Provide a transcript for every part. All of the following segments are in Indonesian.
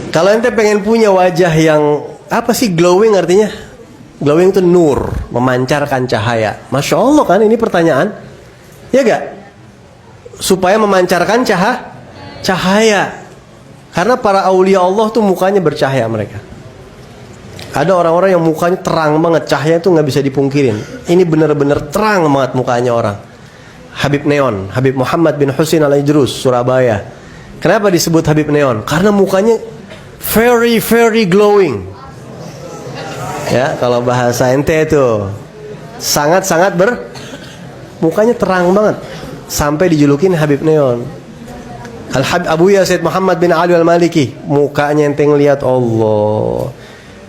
Kalau ente pengen punya wajah yang apa sih glowing artinya? Glowing itu nur, memancarkan cahaya. Masya Allah kan ini pertanyaan, ya gak? Supaya memancarkan cahaya. Karena para aulia Allah tuh mukanya bercahaya mereka. Ada orang-orang yang mukanya terang banget, cahaya itu nggak bisa dipungkirin. Ini benar-benar terang banget mukanya orang. Habib Neon, Habib Muhammad bin Husin al-Idrus, Surabaya. Kenapa disebut Habib Neon? Karena mukanya very very glowing. Ya, kalau bahasa ente itu sangat-sangat mukanya terang banget sampai dijulukin Habib Neon. Abuya Said Muhammad bin Ali al-Maliki, mukanya ente ngelihat Allah.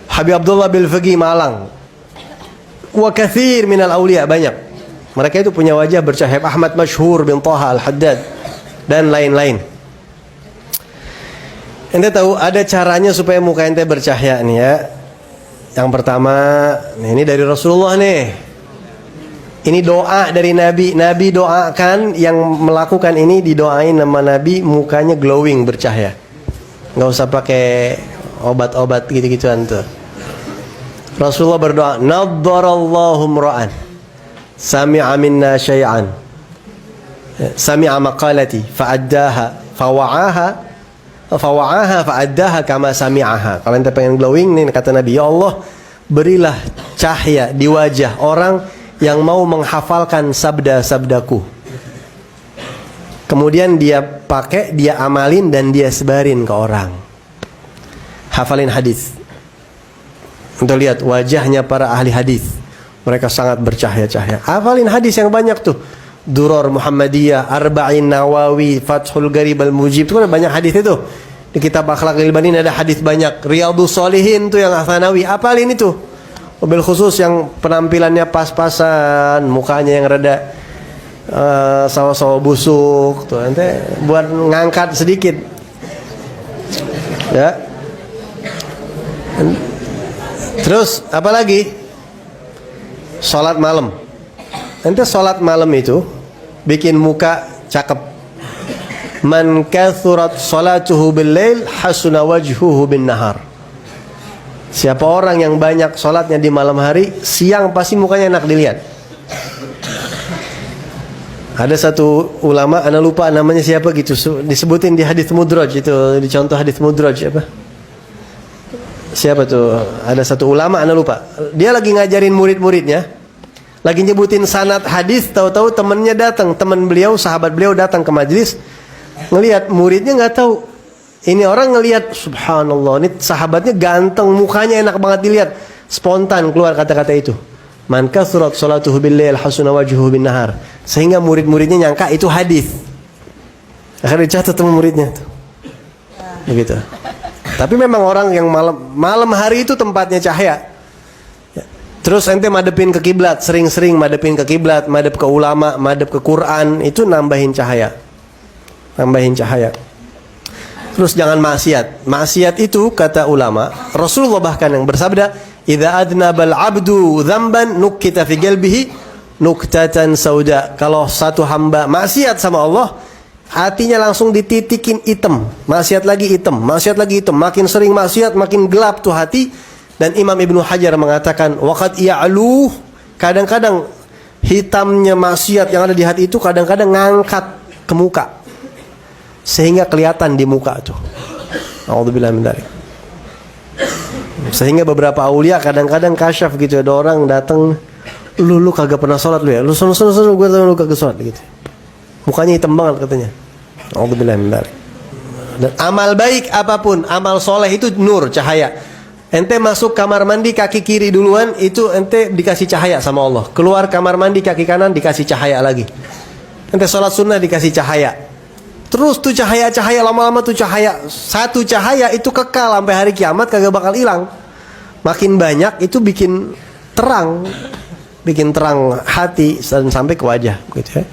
Habib Abdullah bil Faqih Malang. Wa katsir minal auliya, banyak. Mereka itu punya wajah bercahaya. Ahmad Masyhur bin Thaha al-Haddad dan lain-lain. Ente tahu ada caranya supaya muka ente bercahaya nih ya. Yang pertama, ini dari Rasulullah nih. Ini doa dari Nabi. Nabi doakan, yang melakukan ini didoain nama Nabi, mukanya glowing, bercahaya. Nggak usah pakai obat-obat gitu-gituan tuh. Rasulullah berdoa, naddarallahu mra'an sami'a minna syai'an sami'a maqalati fa'addaha fawa'aha fa'addaha kama sami'aha. Kalau ente pengen glowing nih, kata Nabi, ya Allah, berilah cahaya di wajah orang yang mau menghafalkan sabda-sabdaku. Kemudian dia pakai, dia amalin, dan dia sebarin ke orang. Hafalin hadis. Untuk lihat wajahnya para ahli hadis, mereka sangat bercahaya-cahaya. Hafalin hadis yang banyak tuh. Duror Muhammadiyah, Arba'in Nawawi, Fathul Gharib al-Mujib, itu kan banyak hadis itu. Di kitab Akhlaqul Banin ada hadis banyak. Riyadhus Shalihin tuh yang Tsanawi, hafalin itu. Mobil khusus yang penampilannya pas-pasan, mukanya yang rada sawo-sawo busuk tuh, nanti buat ngangkat sedikit. Ya. Terus apa lagi? Salat malam. Ente salat malam itu bikin muka cakep. Man kathurat salatuhu bil-lail hasuna wajhuhu bin-nahar. Siapa orang yang banyak salatnya di malam hari, siang pasti mukanya enak dilihat. Ada satu ulama, ana lupa namanya siapa gitu, disebutin di hadis Mudraj itu, di contoh hadis Mudraj apa? Siapa tuh? Ada satu ulama, ana lupa. Dia lagi ngajarin murid-muridnya, lagi nyebutin sanad hadis, tahu-tahu temannya datang, teman beliau, sahabat beliau datang ke majelis, ngelihat muridnya nggak tahu. Ini orang ngelihat, subhanallah, ini sahabatnya ganteng, mukanya enak banget dilihat. Spontan keluar kata-kata itu. Man kathurat salatuhu bil-lail hasuna wajhuhu bin-nahar. Sehingga murid-muridnya nyangka itu hadis. Akhirnya dicatat sama muridnya tuh. Begitu. Tapi memang orang yang malam hari itu tempatnya cahaya. Ya. Terus ente madepin ke kiblat, sering-sering madepin ke kiblat, madep ke ulama, madep ke Quran, itu nambahin cahaya. Nambahin cahaya. Terus jangan maksiat. Maksiat itu kata ulama, Rasulullah bahkan yang bersabda, "Idza adnabal 'abdu dzamban nukkita fi qalbihi nuktatan sauda." Kalau satu hamba maksiat sama Allah, hatinya langsung dititikin hitam, maksiat lagi hitam, maksiat lagi hitam. Makin sering maksiat, makin gelap tuh hati. Dan Imam Ibnu Hajar mengatakan, waqad ya'lu, kadang-kadang hitamnya maksiat yang ada di hati itu kadang-kadang ngangkat ke muka, sehingga kelihatan di muka tuh. A'udzubillahi min dzalik. Sehingga beberapa aulia kadang-kadang kasyaf gitu, ada orang datang, lu kagak pernah sholat lu ya, lu sono gue tahu lu kagak sholat gitu. Mukanya hitam banget katanya. Alhamdulillah. Dan amal baik apapun, amal soleh itu nur, cahaya. Ente masuk kamar mandi kaki kiri duluan, itu ente dikasih cahaya sama Allah. Keluar kamar mandi kaki kanan dikasih cahaya lagi. Ente sholat sunnah dikasih cahaya. Terus tuh cahaya-cahaya, lama-lama tuh cahaya. Satu cahaya itu kekal sampai hari kiamat, kagak bakal hilang. Makin banyak itu bikin terang hati dan sampai ke wajah gitu ya.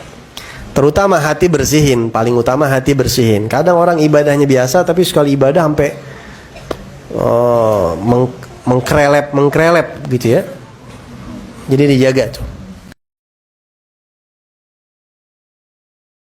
Terutama hati bersihin, paling utama hati bersihin. Kadang orang ibadahnya biasa, tapi sekali ibadah sampai mengkrelep gitu ya. Jadi dijaga tuh.